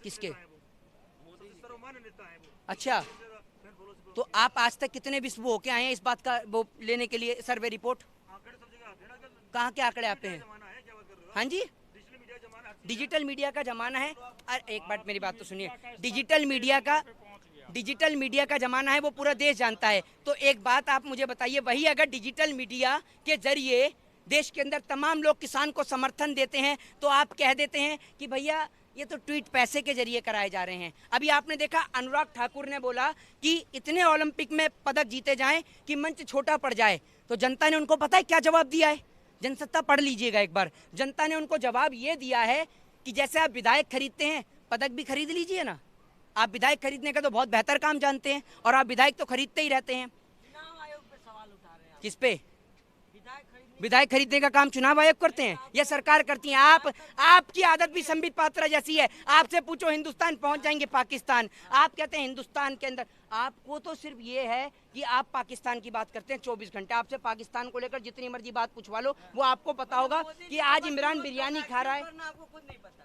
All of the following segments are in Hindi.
किसके? अच्छा, तो आप आज तक कितने विश्व होके आए हैं इस बात का वो लेने के लिए सर्वे रिपोर्ट? कहाँ के आंकड़े आते हैं? हाँ जी, डिजिटल मीडिया का जमाना है। अरे एक बात मेरी बात तो सुनिए, डिजिटल मीडिया का जमाना है, वो पूरा देश जानता है। तो एक बात आप मुझे बताइए, वही अगर डिजिटल मीडिया के जरिए देश के अंदर तमाम लोग किसान को समर्थन देते हैं तो आप कह देते हैं कि भैया ये तो ट्वीट पैसे के जरिए कराए जा रहे हैं। अभी आपने देखा अनुराग ठाकुर ने बोला कि इतने ओलंपिक में पदक जीते जाएं कि मंच छोटा पड़ जाए, तो जनता ने उनको पता है क्या जवाब दिया है? जनसत्ता पढ़ लीजिएगा एक बार। जनता ने उनको जवाब ये दिया है कि जैसे आप विधायक खरीदते हैं, पदक भी खरीद लीजिए ना। आप विधायक खरीदने का तो बहुत बेहतर काम जानते हैं और आप विधायक तो खरीदते ही रहते हैं। चुनाव आयोग पे सवाल उठा रहे हैं। किस पे? विधायक खरीदने का काम चुनाव आयोग करते हैं या सरकार करती है? आपकी आदत भी संबित पात्रा जैसी है। आपसे पूछो हिंदुस्तान पहुंच जाएंगे पाकिस्तान। आप कहते हैं हिंदुस्तान के अंदर, आपको तो सिर्फ ये है कि आप पाकिस्तान की बात करते हैं 24 घंटे। आपसे पाकिस्तान को लेकर जितनी मर्जी बात पूछवा लो, वो आपको पता होगा कि आज इमरान बिरयानी खा रहा है। आपको खुद नहीं पता है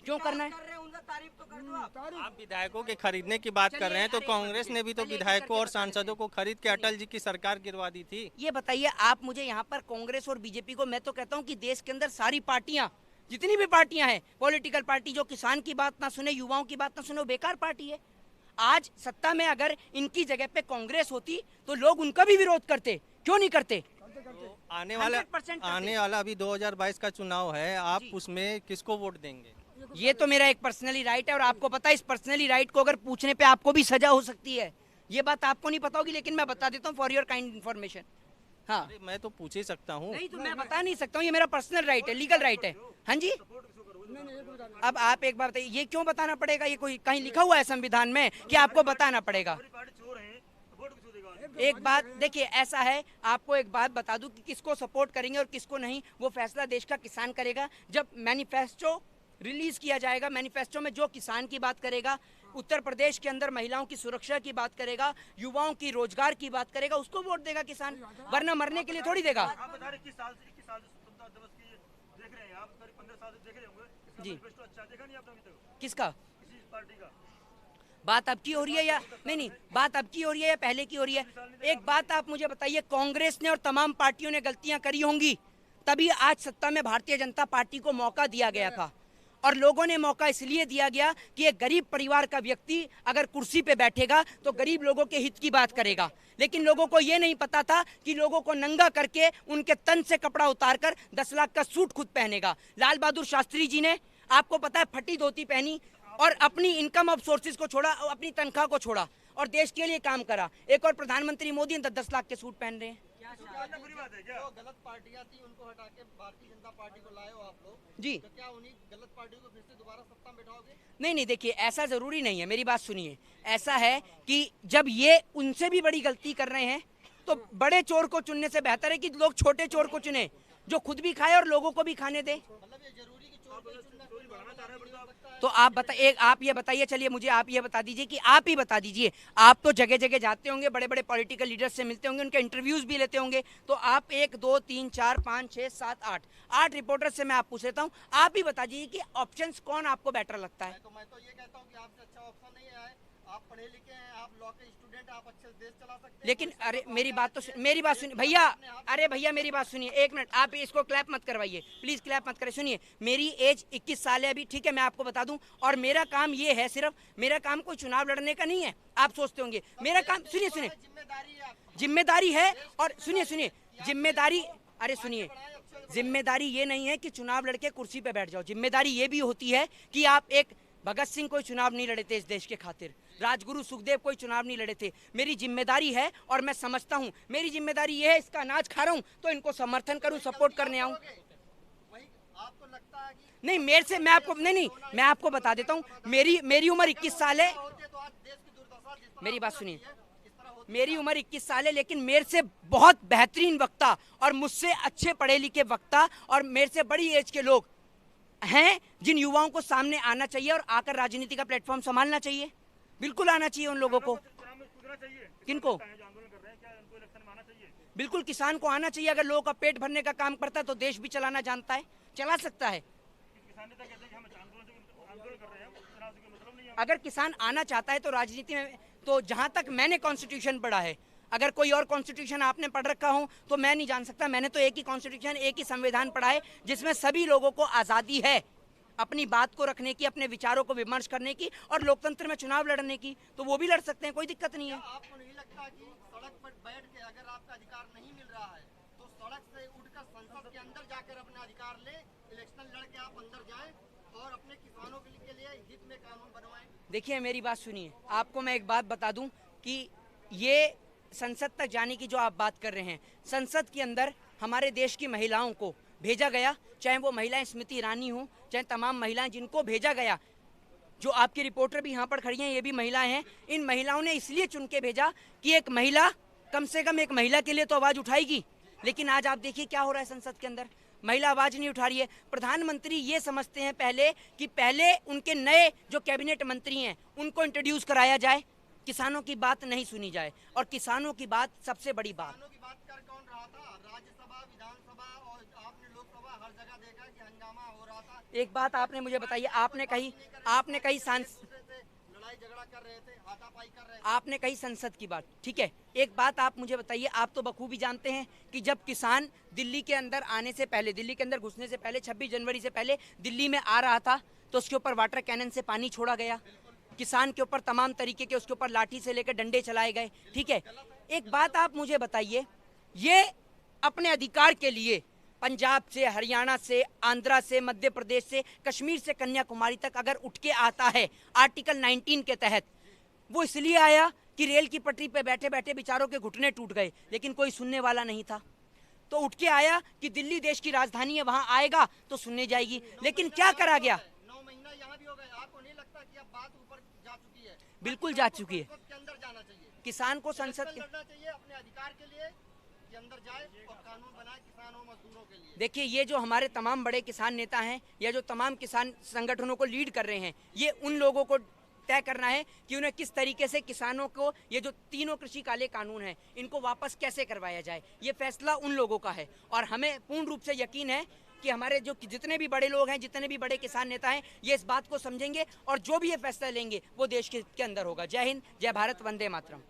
क्यों करना है? उनका तारीफ तो कर दो आप विधायकों के खरीदने की बात कर रहे हैं, तो कांग्रेस ने भी तो विधायकों और सांसदों को खरीद के अटल जी की सरकार गिरवा दी थी। ये बताइए आप मुझे, यहाँ पर कांग्रेस और बीजेपी को, मैं तो कहता हूँ कि देश के अंदर सारी पार्टियां, जितनी भी पार्टियां हैं, पॉलिटिकल पार्टी जो किसान की बात ना सुने, युवाओं की बात ना सुने, वो बेकार पार्टी है। आज सत्ता में अगर इनकी जगह पे कांग्रेस होती तो लोग उनका भी विरोध करते। क्यों नहीं करते? तो आने वाला अभी 2022 का चुनाव है, आप उसमें किसको वोट देंगे? ये तो मेरा एक पर्सनली राइट है और आपको पता है इस पर्सनली राइट को अगर पूछने पे आपको भी सजा हो सकती है। ये बात आपको नहीं पता होगी, लेकिन मैं बता देता हूँ फॉर योर काइंड इन्फॉर्मेशन। हाँ, मैं तो पूछ ही सकता हूँ। नहीं तो मैं बता नहीं सकता हूँ, ये मेरा पर्सनल राइट है, लीगल राइट है। हाँ जी, अब आप एक बार बताइए, ये क्यों बताना पड़ेगा? ये कोई कहीं लिखा हुआ है संविधान में कि आपको बताना पड़ेगा? एक बात देखिए, ऐसा है, आपको एक बात बता दूं कि किसको सपोर्ट करेंगे और किसको नहीं, वो फैसला देश का किसान करेगा। जब मैनिफेस्टो रिलीज किया जाएगा, मैनिफेस्टो में जो किसान की बात करेगा, उत्तर प्रदेश के अंदर महिलाओं की सुरक्षा की बात करेगा, युवाओं की रोजगार की बात करेगा, उसको वोट देगा किसान, वरना मरने के लिए थोड़ी देगा। जी, किसका? बात अब की हो रही है या नहीं? बात अब की हो रही है या पहले की हो रही है? एक बात आप मुझे बताइए, कांग्रेस ने और तमाम पार्टियों ने गलतियां करी होंगी, तभी आज सत्ता में भारतीय जनता पार्टी को मौका दिया गया था। और लोगों ने मौका इसलिए दिया गया कि एक गरीब परिवार का व्यक्ति अगर कुर्सी पे बैठेगा तो गरीब लोगों के हित की बात करेगा। लेकिन लोगों को ये नहीं पता था कि लोगों को नंगा करके उनके तन से कपड़ा उतारकर 10 लाख का सूट खुद पहनेगा। लाल बहादुर शास्त्री जी ने, आपको पता है, फटी धोती पहनी और अपनी इनकम ऑफ सोर्सेज को छोड़ा, अपनी तनख्वाह को छोड़ा और देश के लिए काम करा। एक और प्रधानमंत्री मोदी 10 लाख के सूट पहन रहे हैं। जो गलत पार्टियां थी उनको हटा के भारतीय जनता पार्टी को लाए हो आप लोग जी, तो क्या उन्हीं गलत पार्टियों को फिर से दोबारा सत्ता में बैठाओगे? नहीं देखिए, ऐसा जरूरी नहीं है, मेरी बात सुनिए। ऐसा है कि जब ये उनसे भी बड़ी गलती कर रहे हैं तो बड़े चोर को चुनने से बेहतर है कि लोग छोटे चोर को चुने, जो खुद भी खाए और लोगों को भी खाने दे। मतलब ये जरूरी कि चोर को ही चुनना तो आप ये बताइए, चलिए मुझे आप ये बता दीजिए कि आप ही बता दीजिए, आप तो जगह जगह जाते होंगे, बड़े बड़े पॉलिटिकल लीडर्स से मिलते होंगे, उनके इंटरव्यूज भी लेते होंगे, तो आप 1 2 3 4 5 6 7 8 रिपोर्टर्स से मैं आप पूछ लेता हूँ, आप ही बता दीजिए कि ऑप्शंस कौन आपको बेटर लगता है? मैं तो ये कहता हूँ कि आपसे अच्छा ऑप्शन नहीं है। आप पढ़े लिखे हैं, आप लॉ के स्टूडेंट, आप अच्छे से देश चला सकते हैं। लेकिन अरे मेरी बात सुनिए भैया, अरे भैया मेरी बात सुनिए, एक मिनट, आप इसको क्लैप मत करवाइए प्लीज, क्लैप मत करें। सुनिए, मेरी एज 21 साल है अभी, ठीक है, मैं आपको बता दूं, और मेरा काम ये है, सिर्फ मेरा काम कोई चुनाव लड़ने का नहीं है। आप सोचते होंगे मेरा काम, सुनिए जिम्मेदारी है, और सुनिए जिम्मेदारी, अरे सुनिए, जिम्मेदारी ये नहीं है कि चुनाव लड़के कुर्सी पे बैठ जाओ, जिम्मेदारी ये भी होती है कि आप, एक भगत सिंह कोई चुनाव नहीं लड़े थे इस देश के खातिर, राजगुरु सुखदेव कोई चुनाव नहीं लड़े थे। मेरी जिम्मेदारी है और मैं समझता हूँ मेरी जिम्मेदारी ये है, इसका अनाज खा रहा हूँ तो इनको समर्थन करूँ, सपोर्ट करने आऊँ। आपको लगता है कि नहीं, मेरे से, मैं आपको नहीं, मैं आपको बता देता हूँ, मेरी उम्र 21 साल है। मेरी बात सुनिए, मेरी उम्र 21 साल है, लेकिन मेरे से बहुत बेहतरीन वक्ता और मुझसे अच्छे पढ़े लिखे वक्ता और मेरे से बड़ी एज के लोग हैं, जिन युवाओं को सामने आना चाहिए और आकर राजनीति का प्लेटफॉर्म संभालना चाहिए। बिल्कुल आना चाहिए उन लोगों को। किनको? बिल्कुल किसान को आना चाहिए। अगर लोगों का पेट भरने का काम करता है तो देश भी चलाना जानता है, चला सकता है। अगर किसान आना चाहता है तो राजनीति में, तो जहां तक मैंने कॉन्स्टिट्यूशन पढ़ा है, अगर कोई और कॉन्स्टिट्यूशन आपने पढ़ रखा हो तो मैं नहीं जान सकता। मैंने तो एक ही कॉन्स्टिट्यूशन, एक ही संविधान पढ़ा है जिसमें सभी लोगों को आज़ादी है अपनी बात को रखने की, अपने विचारों को विमर्श करने की और लोकतंत्र में चुनाव लड़ने की, तो वो भी लड़ सकते हैं, कोई दिक्कत नहीं है। आपको नहीं लगता कि सड़क पर बैठ के अगर आपका अधिकार नहीं मिल रहा है तो सड़क से उठकर संसद के अंदर जाकर अपना अधिकार ले, इलेक्शन लड़के आप अंदर जाएं और अपने किसानों के लिए हित में कानून बनवाएं? देखिए मेरी बात सुनिए, आपको मैं एक बात बता दूं कि ये संसद तक जाने की जो आप बात कर रहे हैं, संसद के अंदर हमारे देश की महिलाओं को भेजा गया, चाहे वो महिलाएं स्मृति ईरानी हो, चाहे तमाम महिलाएं जिनको भेजा गया, जो आपकी रिपोर्टर भी यहाँ पर खड़ी हैं ये भी महिलाएं हैं, इन महिलाओं ने इसलिए चुन के भेजा कि एक महिला, कम से कम एक महिला के लिए तो आवाज़ उठाएगी। लेकिन आज आप देखिए क्या हो रहा है संसद के अंदर, महिला आवाज़ नहीं उठा रही है। प्रधानमंत्री ये समझते हैं पहले उनके नए जो कैबिनेट मंत्री हैं उनको इंट्रोड्यूस कराया जाए, किसानों की बात नहीं सुनी जाए, और किसानों की बात सबसे बड़ी बात। किसानों की बात कर कौन रहा था? राज्यसभा, विधानसभा और आपने लोकसभा हर जगह देखा कि हंगामा हो रहा था। एक बात आपने मुझे बताइए, आपने कही लड़ाई झगड़ा कर रहे थे, हाथापाई कर रहे थे। आपने कही संसद की बात, ठीक है, एक बात आप मुझे बताइए, आप तो बखूबी जानते हैं कि जब किसान दिल्ली के अंदर आने से पहले, दिल्ली के अंदर घुसने से पहले, 26 जनवरी से पहले दिल्ली में आ रहा था तो उसके ऊपर वाटर कैनन से पानी छोड़ा गया, किसान के ऊपर तमाम तरीके के उसके ऊपर लाठी से लेकर डंडे चलाए गए, ठीक है। एक बात आप मुझे बताइए, ये अपने अधिकार के लिए पंजाब से, हरियाणा से, आंध्रा से, मध्य प्रदेश से, कश्मीर से कन्याकुमारी तक अगर उठ के आता है आर्टिकल 19 के तहत, वो इसलिए आया कि रेल की पटरी पे बैठे बैठे बेचारों के घुटने टूट गए, लेकिन कोई सुनने वाला नहीं था। तो उठ के आया कि दिल्ली देश की राजधानी है, वहां आएगा तो सुनने जाएगी, लेकिन क्या करा गया? 9 महीना यहाँ भी हो गए, आपको नहीं लगता कि अब बात ऊपर जा चुकी है? बिल्कुल जा चुकी है। संसद के अंदर जाना चाहिए, किसान को संसद के, लड़ना चाहिए अपने अधिकार के लिए कि अंदर जाए और कानून बनाए किसानों मजदूरों के लिए। देखिए ये जो हमारे तमाम बड़े किसान नेता हैं या जो तमाम किसान संगठनों को लीड कर रहे हैं, ये उन लोगों को तय करना है कि उन्हें किस तरीके से किसानों को ये जो तीनों कृषि काले कानून हैं इनको वापस कैसे करवाया जाए, ये फैसला उन लोगों का है। और हमें पूर्ण रूप से यकीन है कि हमारे जो जितने भी बड़े लोग हैं, जितने भी बड़े किसान नेता हैं, ये इस बात को समझेंगे और जो भी ये फैसला लेंगे वो देश के अंदर होगा। जय हिंद, जय भारत, वंदे मातरम।